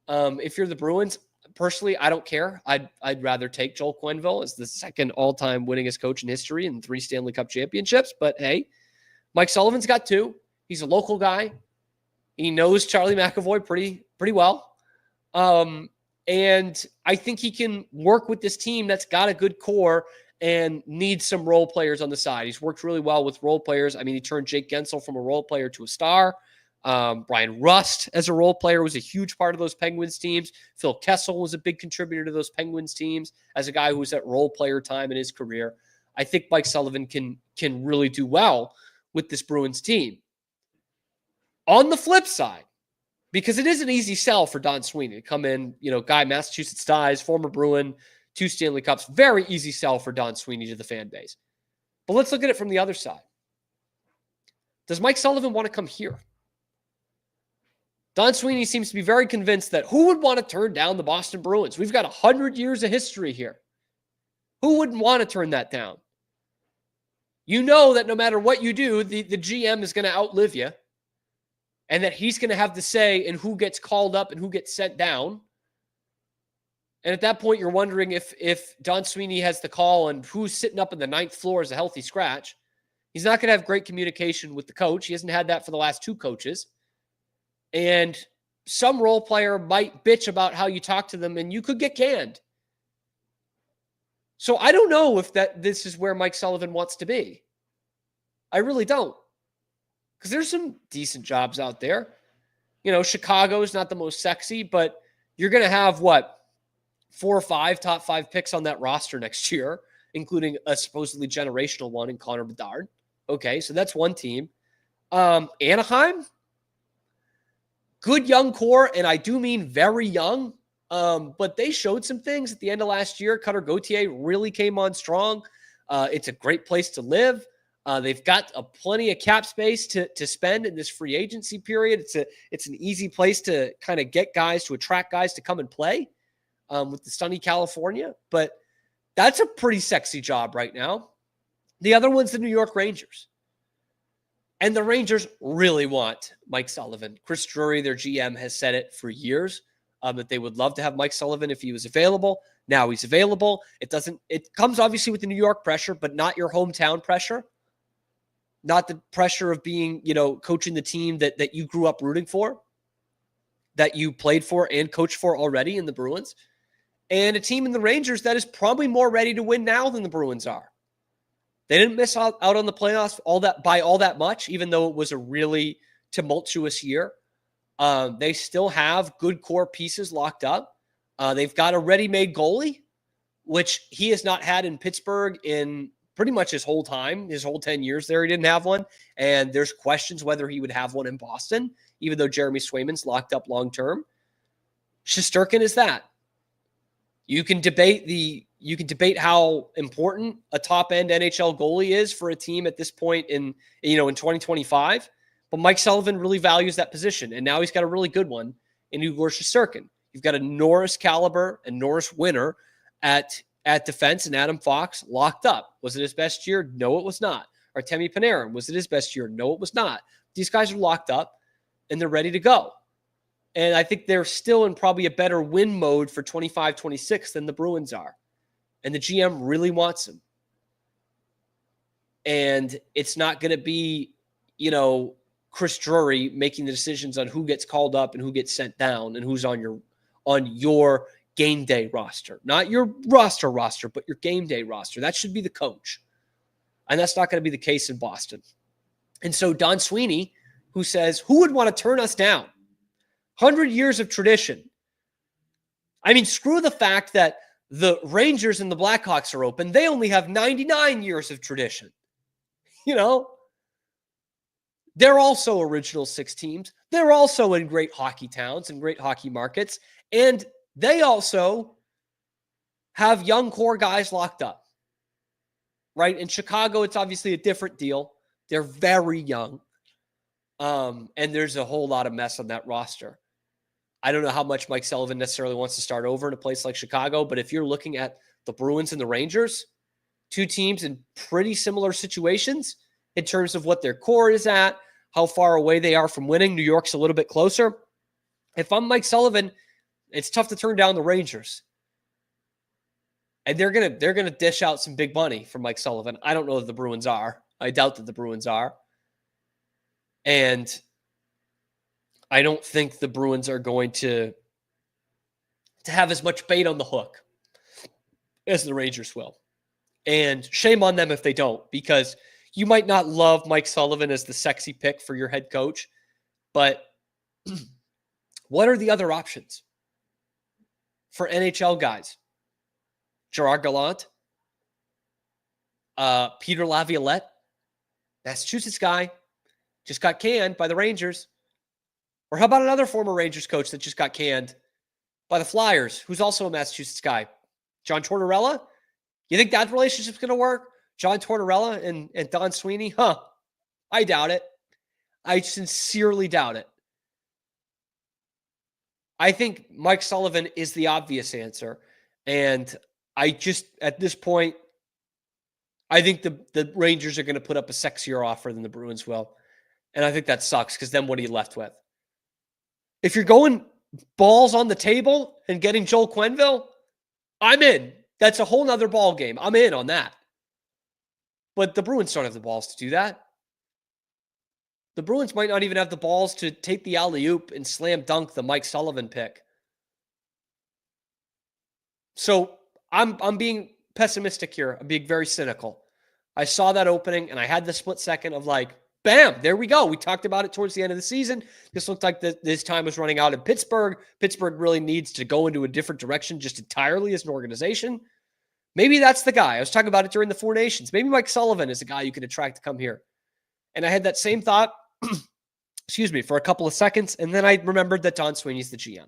Speaker 2: If you're the Bruins, personally, I don't care. I'd rather take Joel Quenneville as the second all-time winningest coach in history and 3 Stanley Cup championships. But hey, Mike Sullivan's got 2. He's a local guy. He knows Charlie McAvoy pretty well. And I think he can work with this team that's got a good core and needs some role players on the side. He's worked really well with role players. I mean, he turned Jake Gensel from a role player to a star. Brian Rust as a role player was a huge part of those Penguins teams. Phil Kessel was a big contributor to those Penguins teams as a guy who was at role player time in his career. I think Mike Sullivan can really do well with this Bruins team. On the flip side, because it is an easy sell for Don Sweeney to come in, you know, guy, Massachusetts ties, former Bruin, 2 Stanley Cups, very easy sell for Don Sweeney to the fan base. But let's look at it from the other side. Does Mike Sullivan want to come here? Don Sweeney seems to be very convinced that who would want to turn down the Boston Bruins? We've got 100 years of history here. Who wouldn't want to turn that down? You know that no matter what you do, the GM is going to outlive you, and that he's going to have the say in who gets called up and who gets sent down. And at that point, you're wondering if Don Sweeney has the call on who's sitting up in the 9th floor as a healthy scratch. He's not going to have great communication with the coach. He hasn't had that for the last 2 coaches. And some role player might bitch about how you talk to them, and you could get canned. So I don't know if this is where Mike Sullivan wants to be. I really don't. Because there's some decent jobs out there. You know, Chicago is not the most sexy, but you're going to have, 4 or 5 top 5 picks on that roster next year, including a supposedly generational one in Connor Bedard. Okay, so that's one team. Anaheim, good young core, and I do mean very young, but they showed some things at the end of last year. Cutter Gauthier really came on strong. It's a great place to live. They've got plenty of cap space to spend in this free agency period. It's an easy place to kind of get guys, to attract guys to come and play with the sunny California. But that's a pretty sexy job right now. The other one's the New York Rangers. And the Rangers really want Mike Sullivan. Chris Drury, their GM, has said it for years that they would love to have Mike Sullivan if he was available. Now he's available. It comes obviously with the New York pressure, but not your hometown pressure. Not the pressure of being, coaching the team that you grew up rooting for, that you played for and coached for already in the Bruins. And a team in the Rangers that is probably more ready to win now than the Bruins are. They didn't miss out on the playoffs by all that much, even though it was a really tumultuous year. They still have good core pieces locked up. They've got a ready-made goalie, which he has not had in Pittsburgh in pretty much his whole time, his whole 10 years there. He didn't have one. And there's questions whether he would have one in Boston, even though Jeremy Swayman's locked up long-term. Shesterkin is that. You can debate how important a top-end NHL goalie is for a team at this point in 2025. But Mike Sullivan really values that position, and now he's got a really good one in Igor Shesterkin. You've got a Norris caliber and Norris winner at defense, and Adam Fox locked up. Was it his best year? No, it was not. Artemi Panarin, was it his best year? No, it was not. These guys are locked up, and they're ready to go. And I think they're still in probably a better win mode for 25-26 than the Bruins are. And the GM really wants him. And it's not going to be, Chris Drury making the decisions on who gets called up and who gets sent down and who's on your game day roster. Not your roster, but your game day roster. That should be the coach. And that's not going to be the case in Boston. And so Don Sweeney, who says, who would want to turn us down? 100 years of tradition. I mean, screw the fact that The Rangers and the Blackhawks are open. They only have 99 years of tradition. You know, they're also original six teams. They're also in great hockey towns and great hockey markets. And they also have young core guys locked up, right? In Chicago, it's obviously a different deal. They're very young. And there's a whole lot of mess on that roster. I don't know how much Mike Sullivan necessarily wants to start over in a place like Chicago, but if you're looking at the Bruins and the Rangers, two teams in pretty similar situations in terms of what their core is at, how far away they are from winning. New York's a little bit closer. If I'm Mike Sullivan, it's tough to turn down the Rangers. And they're gonna dish out some big money for Mike Sullivan. I don't know that the Bruins are. I doubt that the Bruins are. And I don't think the Bruins are going to have as much bait on the hook as the Rangers will. And shame on them if they don't, because you might not love Mike Sullivan as the sexy pick for your head coach, but what are the other options for NHL guys? Gerard Gallant, Peter Laviolette, Massachusetts guy, just got canned by the Rangers. Or how about another former Rangers coach that just got canned by the Flyers, who's also a Massachusetts guy? John Tortorella? You think that relationship's going to work? John Tortorella and Don Sweeney? I doubt it. I sincerely doubt it. I think Mike Sullivan is the obvious answer. And I just, at this point, I think the Rangers are going to put up a sexier offer than the Bruins will. And I think that sucks, because then what are you left with? If you're going balls on the table and getting Joel Quenneville, I'm in. That's a whole nother ball game. I'm in on that. But the Bruins don't have the balls to do that. The Bruins might not even have the balls to take the alley-oop and slam dunk the Mike Sullivan pick. So I'm being pessimistic here. I'm being very cynical. I saw that opening and I had the split second of like, bam, there we go. We talked about it towards the end of the season. This looked like this time was running out in Pittsburgh. Pittsburgh really needs to go into a different direction just entirely as an organization. Maybe that's the guy. I was talking about it during the Four Nations. Maybe Mike Sullivan is a guy you can attract to come here. And I had that same thought, for a couple of seconds. And then I remembered that Don Sweeney's the GM.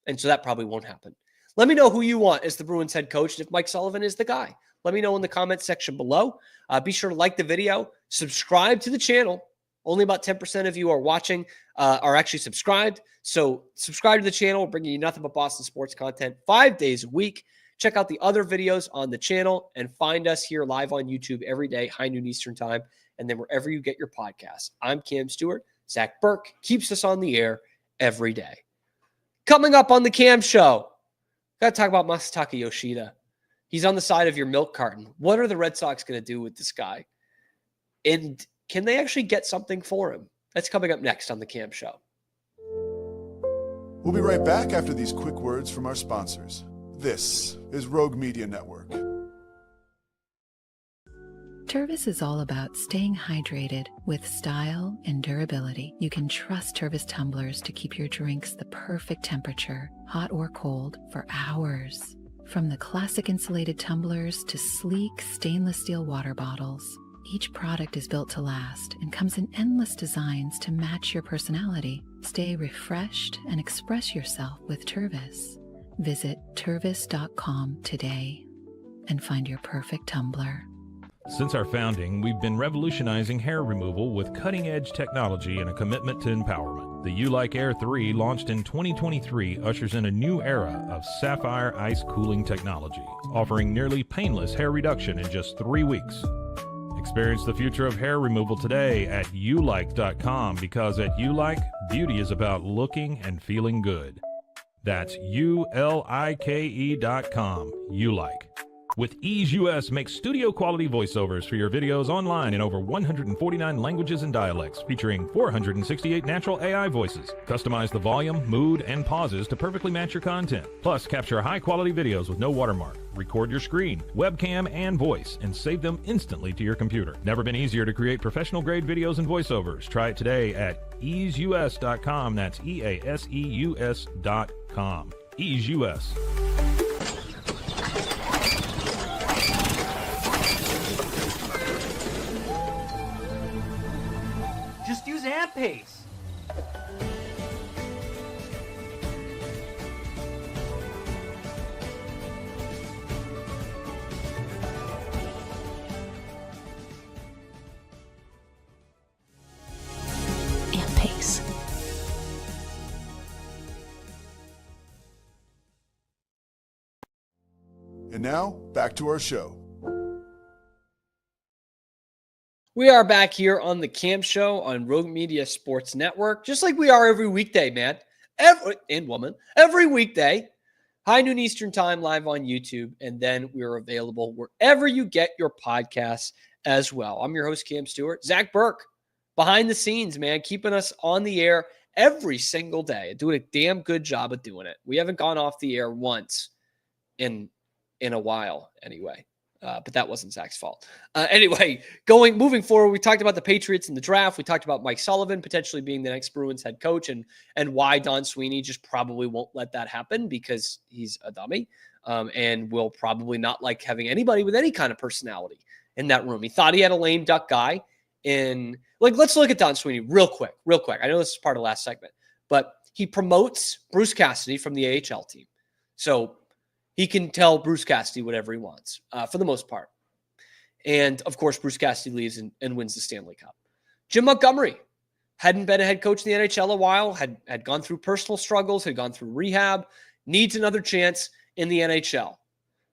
Speaker 2: And so that probably won't happen. Let me know who you want as the Bruins head coach, if Mike Sullivan is the guy. Let me know in the comments section below. Be sure to like the video, subscribe to the channel. Only about 10% of you are watching, are actually subscribed. So subscribe to the channel, bringing you nothing but Boston sports content 5 days a week. Check out the other videos on the channel and find us here live on YouTube every day, high noon Eastern time, and then wherever you get your podcasts. I'm Cam Stewart. Zach Burke keeps us on the air every day. Coming up on the Cam Show, got to talk about Masataka Yoshida. He's on the side of your milk carton. What are the Red Sox going to do with this guy? And can they actually get something for him? That's coming up next on the Cam Show.
Speaker 3: We'll be right back after these quick words from our sponsors. This is Rogue Media Network.
Speaker 5: Tervis is all about staying hydrated with style and durability. You can trust Tervis tumblers to keep your drinks the perfect temperature, hot or cold, for hours. From the classic insulated tumblers to sleek stainless steel water bottles, each product is built to last and comes in endless designs to match your personality. Stay refreshed and express yourself with Tervis. Visit tervis.com today and find your perfect tumbler.
Speaker 1: Since our founding, we've been revolutionizing hair removal with cutting-edge technology and a commitment to empowerment. The U-Like Air 3, launched in 2023, ushers in a new era of sapphire ice cooling technology, offering nearly painless hair reduction in just 3 weeks. Experience the future of hair removal today at ulike.com, because at U-Like, beauty is about looking and feeling good. That's ulike.com. U-Like. With Ease US, make studio-quality voiceovers for your videos online in over 149 languages and dialects, featuring 468 natural AI voices. Customize the volume, mood, and pauses to perfectly match your content. Plus, capture high-quality videos with no watermark. Record your screen, webcam, and voice, and save them instantly to your computer. Never been easier to create professional-grade videos and voiceovers. Try it today at easeus.com. That's EASEUS.com. Ease US.
Speaker 3: And now, back to our show.
Speaker 2: We are back here on the Cam Show on Rogue Media Sports Network, just like we are every weekday, man. Every weekday, high noon Eastern time, live on YouTube, and then we're available wherever you get your podcasts as well. I'm your host, Cam Stewart. Zach Burke, behind the scenes, man, keeping us on the air every single day, doing a damn good job of doing it. We haven't gone off the air once in a while, anyway. But that wasn't Zach's fault. Anyway, moving forward, we talked about the Patriots in the draft. We talked about Mike Sullivan potentially being the next Bruins head coach and why Don Sweeney just probably won't let that happen because he's a dummy and will probably not like having anybody with any kind of personality in that room. He thought he had a lame duck guy let's look at Don Sweeney real quick. I know this is part of last segment, but he promotes Bruce Cassidy from the AHL team. So he can tell Bruce Cassidy whatever he wants for the most part. And, of course, Bruce Cassidy leaves and wins the Stanley Cup. Jim Montgomery hadn't been a head coach in the NHL a while, had gone through personal struggles, had gone through rehab, needs another chance in the NHL.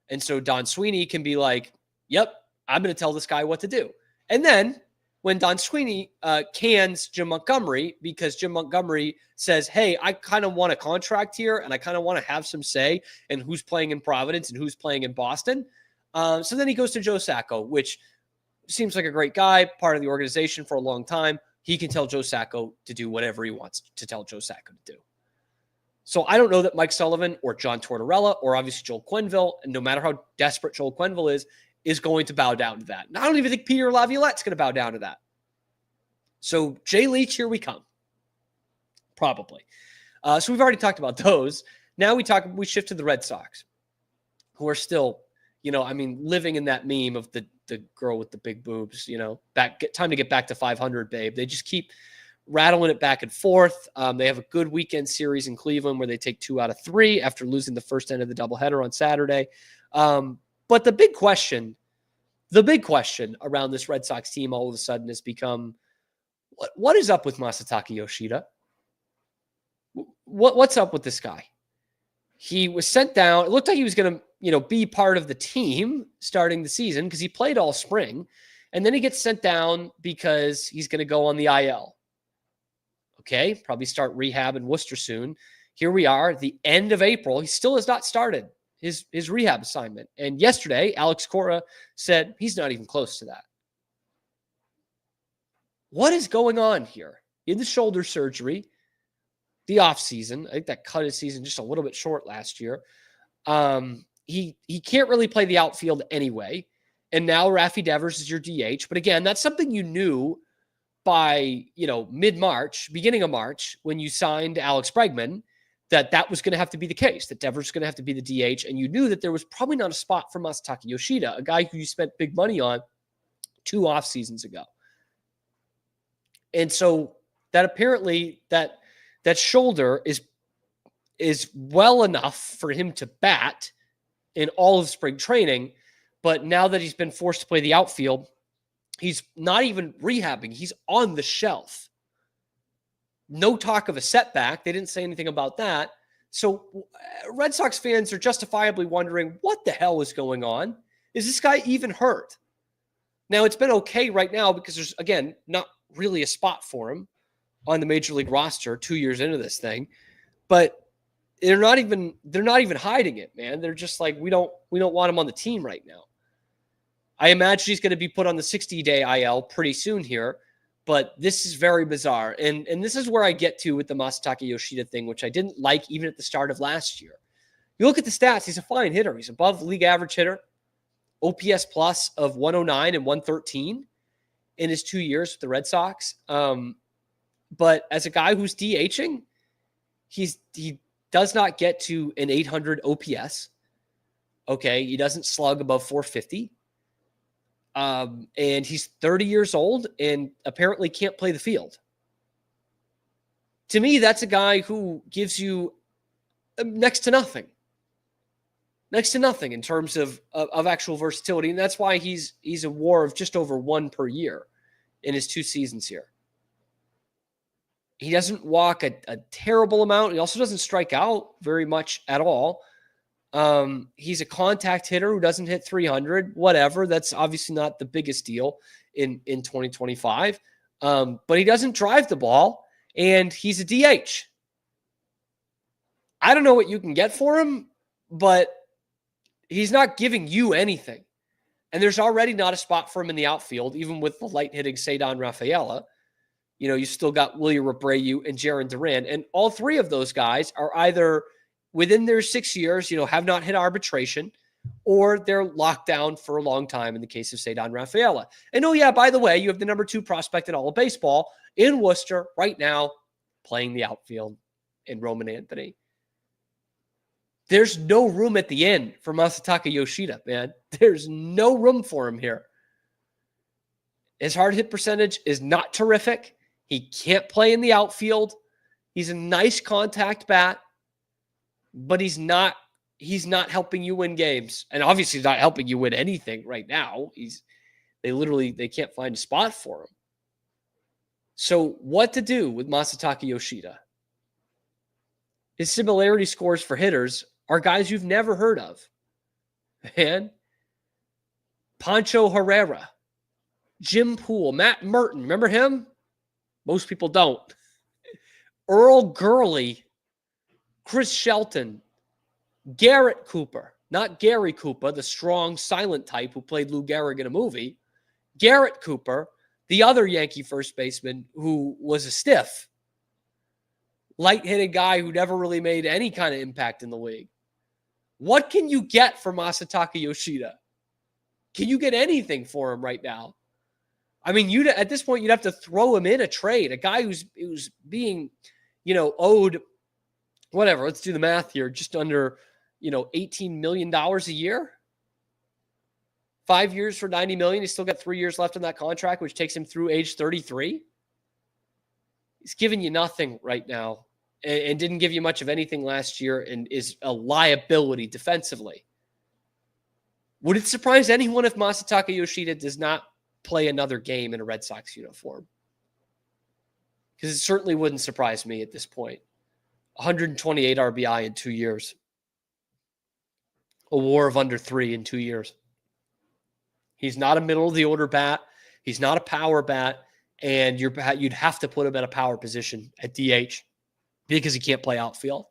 Speaker 2: And so Don Sweeney can be like, yep, I'm going to tell this guy what to do. And then when Don Sweeney cans Jim Montgomery because Jim Montgomery says, hey, I kind of want a contract here and I kind of want to have some say in who's playing in Providence and who's playing in Boston. So then he goes to Joe Sacco, which seems like a great guy, part of the organization for a long time. He can tell Joe Sacco to do whatever he wants to tell Joe Sacco to do. So I don't know that Mike Sullivan or John Tortorella or obviously Joel Quenneville, and no matter how desperate Joel Quenneville is going to bow down to that. And I don't even think Peter Laviolette's going to bow down to that. So Jay Leach, here we come. Probably. So we've already talked about those. Now we shift to the Red Sox, who are still, living in that meme of the girl with the big boobs, time to get back to 500, babe. They just keep rattling it back and forth. They have a good weekend series in Cleveland where they take 2 out of 3 after losing the first end of the doubleheader on Saturday. But the big question around this Red Sox team all of a sudden has become, what is up with Masataka Yoshida? What's up with this guy? He was sent down. It looked like he was going to, be part of the team starting the season because he played all spring. And then he gets sent down because he's going to go on the IL. Okay, probably start rehab in Worcester soon. Here we are, the end of April. He still has not started his rehab assignment. And yesterday, Alex Cora said he's not even close to that. What is going on here? In the shoulder surgery, the offseason, I think that cut his season just a little bit short last year. He can't really play the outfield anyway. And now Rafi Devers is your DH. But again, that's something you knew by, mid-March, beginning of March, when you signed Alex Bregman, that was going to have to be the case, that Devers was going to have to be the DH. And you knew that there was probably not a spot for Masataka Yoshida, a guy who you spent big money on 2 off seasons ago. And so that apparently that shoulder is well enough for him to bat in all of spring training. But now that he's been forced to play the outfield, he's not even rehabbing. He's on the shelf. No talk of a setback. They didn't say anything about that. So Red Sox fans are justifiably wondering, what the hell is going on? Is this guy even hurt? Now, it's been okay right now because there's, again, not really a spot for him on the major league roster 2 years into this thing. But they're not even hiding it, man. They're just like, we don't want him on the team right now. I imagine he's going to be put on the 60-day IL pretty soon here, but this is very bizarre. And this is where I get to with the Masataka Yoshida thing, which I didn't like even at the start of last year. You look at the stats, he's a fine hitter. He's above league average hitter, OPS plus of 109 and 113 in his 2 years with the Red Sox. But as a guy who's DHing, he does not get to an 800 OPS. Okay, he doesn't slug above 450. And he's 30 years old and apparently can't play the field. To me, that's a guy who gives you next to nothing in terms of actual versatility. And that's why he's a WAR of just over 1 per year in his 2 seasons here. He doesn't walk a terrible amount. He also doesn't strike out very much at all. He's a contact hitter who doesn't hit 300, whatever. That's obviously not the biggest deal in 2025. But he doesn't drive the ball, and he's a DH. I don't know what you can get for him, but he's not giving you anything. And there's already not a spot for him in the outfield, even with the light-hitting Ceddanne Rafaela. You know, you still got William Abreu and Jarren Duran. And all three of those guys are either within their 6 years, you know, have not hit arbitration, or they're locked down for a long time in the case of Ceddanne Rafaela. And oh yeah, by the way, you have the number 2 prospect in all of baseball in Worcester right now playing the outfield in Roman Anthony. There's no room at the end for Masataka Yoshida, man. There's no room for him here. His hard hit percentage is not terrific. He can't play in the outfield. He's a nice contact bat, but he's not helping you win games. And obviously he's not helping you win anything right now. They can't find a spot for him. So what to do with Masataka Yoshida? His similarity scores for hitters are guys you've never heard of. Man, Pancho Herrera, Jim Poole, Matt Merton, remember him? Most people don't. Earl Gurley, Chris Shelton, Garrett Cooper, not Gary Cooper, the strong, silent type who played Lou Gehrig in a movie. Garrett Cooper, the other Yankee first baseman who was a stiff, light-hitted guy who never really made any kind of impact in the league. What can you get for Masataka Yoshida? Can you get anything for him right now? I mean, at this point, you'd have to throw him in a trade. A guy who's being, owed, whatever, let's do the math here, just under, $18 million a year. 5 years for $90 million. He's still got 3 years left on that contract, which takes him through age 33. He's giving you nothing right now and didn't give you much of anything last year and is a liability defensively. Would it surprise anyone if Masataka Yoshida does not play another game in a Red Sox uniform? Because it certainly wouldn't surprise me at this point. 128 RBI in 2 years. A WAR of under 3 in 2 years. He's not a middle-of-the-order bat. He's not a power bat. And you'd have to put him at a power position at DH because he can't play outfield.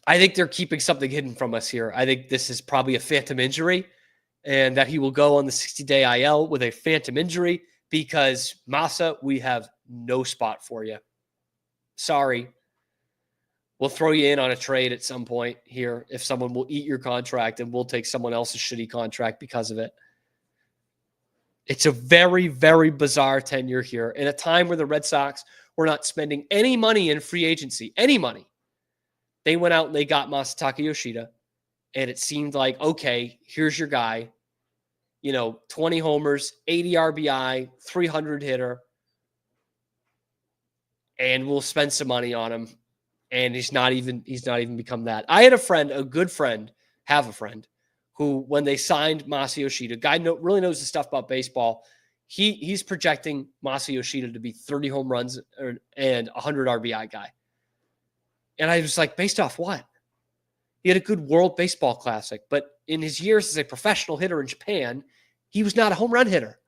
Speaker 2: I think they're keeping something hidden from us here. I think this is probably a phantom injury and that he will go on the 60-day IL with a phantom injury because, Masa, we have no spot for you. Sorry. We'll throw you in on a trade at some point here if someone will eat your contract, and we'll take someone else's shitty contract because of it. It's a very, very bizarre tenure here in a time where the Red Sox were not spending any money in free agency, any money. They went out and they got Masataka Yoshida, and it seemed like, okay, here's your guy, 20 homers, 80 RBI, 300 hitter, and we'll spend some money on him. And he's not even become that. I had a friend, a good friend, who, when they signed Masa Yoshida, guy really knows the stuff about baseball. He's projecting Masa Yoshida to be 30 home runs and 100 RBI guy. And I was like, based off what? He had a good World Baseball Classic, but in his years as a professional hitter in Japan, he was not a home run hitter.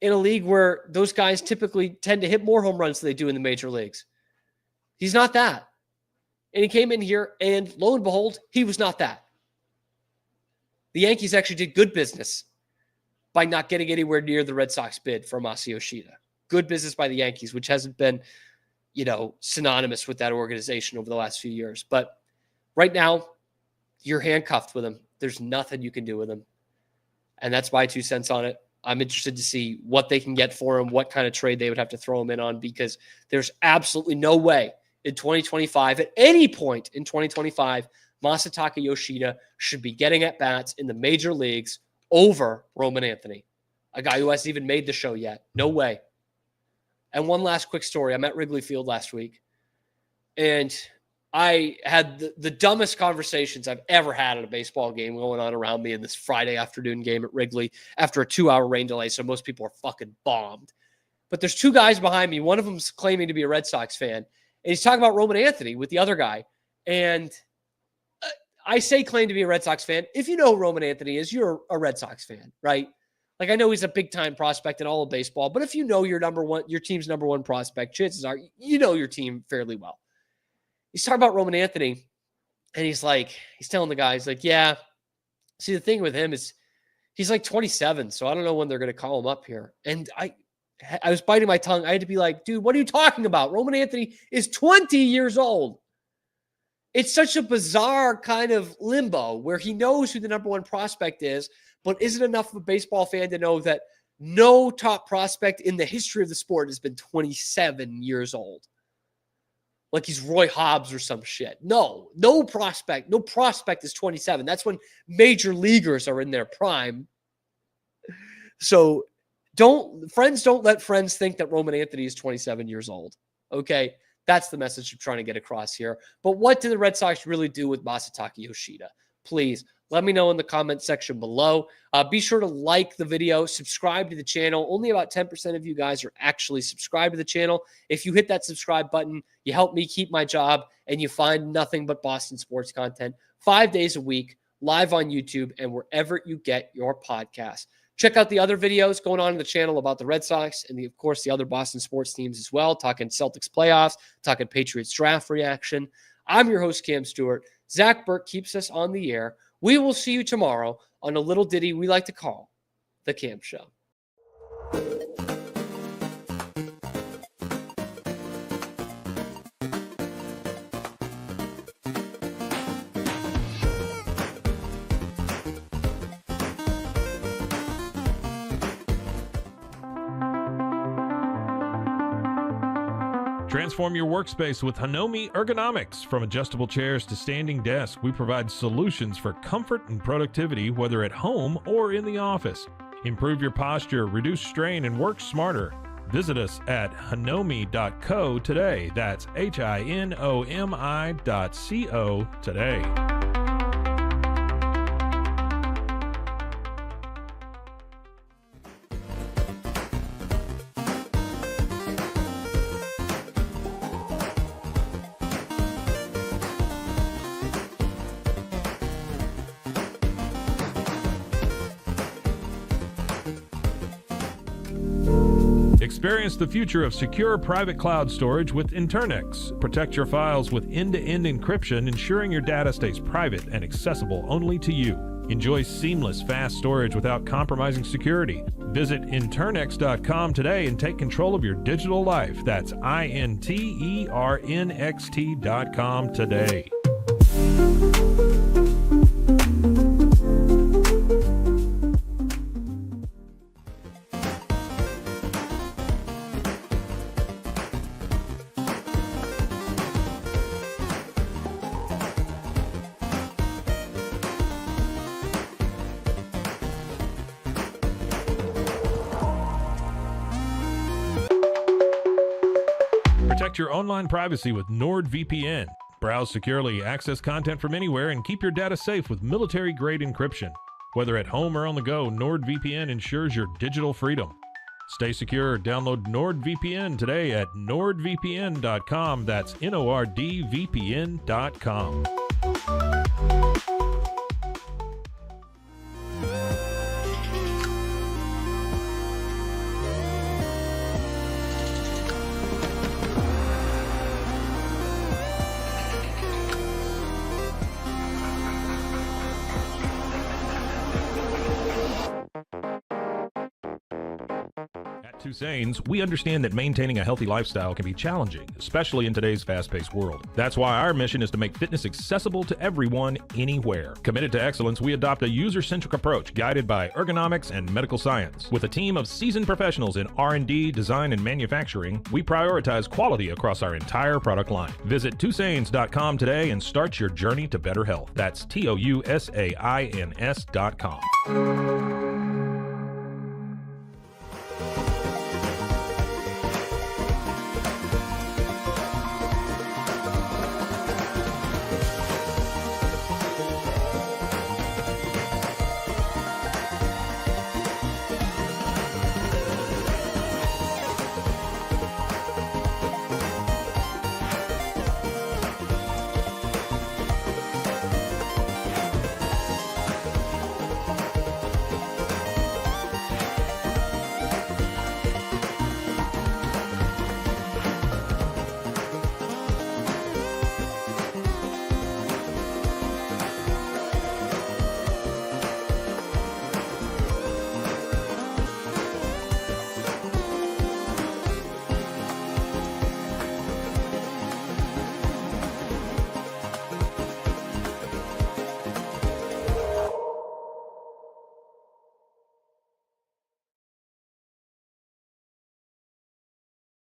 Speaker 2: In a league where those guys typically tend to hit more home runs than they do in the major leagues. He's not that. And he came in here, and lo and behold, he was not that. The Yankees actually did good business by not getting anywhere near the Red Sox bid for Masa Yoshida. Good business by the Yankees, which hasn't been, synonymous with that organization over the last few years. But right now, you're handcuffed with him. There's nothing you can do with him. And that's my 2 cents on it. I'm interested to see what they can get for him, what kind of trade they would have to throw him in on, because there's absolutely no way in 2025, at any point in 2025, Masataka Yoshida should be getting at bats in the major leagues over Roman Anthony, a guy who hasn't even made the show yet. No way. And one last quick story. I'm at Wrigley Field last week, and I had the dumbest conversations I've ever had at a baseball game going on around me in this Friday afternoon game at Wrigley after a 2-hour rain delay, so most people are fucking bombed. But there's 2 guys behind me. One of them's claiming to be a Red Sox fan, and he's talking about Roman Anthony with the other guy. And I say claim to be a Red Sox fan. If you know who Roman Anthony is, you're a Red Sox fan, right? Like, I know he's a big-time prospect in all of baseball, but if you know your team's number one prospect, chances are you know your team fairly well. He's talking about Roman Anthony, and he's telling the guys, like, yeah, see, the thing with him is he's like 27, so I don't know when they're going to call him up here. And I was biting my tongue. I had to be like, dude, what are you talking about? Roman Anthony is 20 years old. It's such a bizarre kind of limbo where he knows who the number one prospect is, but isn't enough of a baseball fan to know that no top prospect in the history of the sport has been 27 years old. Like he's Roy Hobbs or some shit. No prospect is 27. That's when major leaguers are in their prime. So don't let friends think that Roman Anthony is 27 years old. Okay? That's the message I'm trying to get across here. But what do the Red Sox really do with Masataka Yoshida? Please let me know in the comment section below. Be sure to like the video, subscribe to the channel. Only about 10% of you guys are actually subscribed to the channel. If you hit that subscribe button, you help me keep my job, and you find nothing but Boston sports content 5 days a week, live on YouTube and wherever you get your podcasts. Check out the other videos going on in the channel about the Red Sox and, of course, the other Boston sports teams as well, talking Celtics playoffs, talking Patriots draft reaction. I'm your host, Cam Stewart. Zach Burke keeps us on the air. We will see you tomorrow on a little ditty we like to call The Cam Show.
Speaker 1: Transform your workspace with Hanomi Ergonomics. From adjustable chairs to standing desks, we provide solutions for comfort and productivity, whether at home or in the office. Improve your posture, reduce strain, and work smarter. Visit us at hanomi.co today. That's HINOMI.co today. Experience the future of secure private cloud storage with Internix. Protect your files with end-to-end encryption, ensuring your data stays private and accessible only to you. Enjoy seamless, fast storage without compromising security. Visit Internix.com today and take control of your digital life. That's INTERNXT.com today. Protect your online privacy with NordVPN. Browse securely, access content from anywhere, and keep your data safe with military-grade encryption. Whether at home or on the go, NordVPN ensures your digital freedom. Stay secure. Download NordVPN today at nordvpn.com. That's NORDVPN.com. Tusains, we understand that maintaining a healthy lifestyle can be challenging, especially in today's fast-paced world. That's why our mission is to make fitness accessible to everyone, anywhere. Committed to excellence, we adopt a user-centric approach guided by ergonomics and medical science. With a team of seasoned professionals in R&D, design, and manufacturing, we prioritize quality across our entire product line. Visit Tusains.com today and start your journey to better health. That's TOUSAINS.com.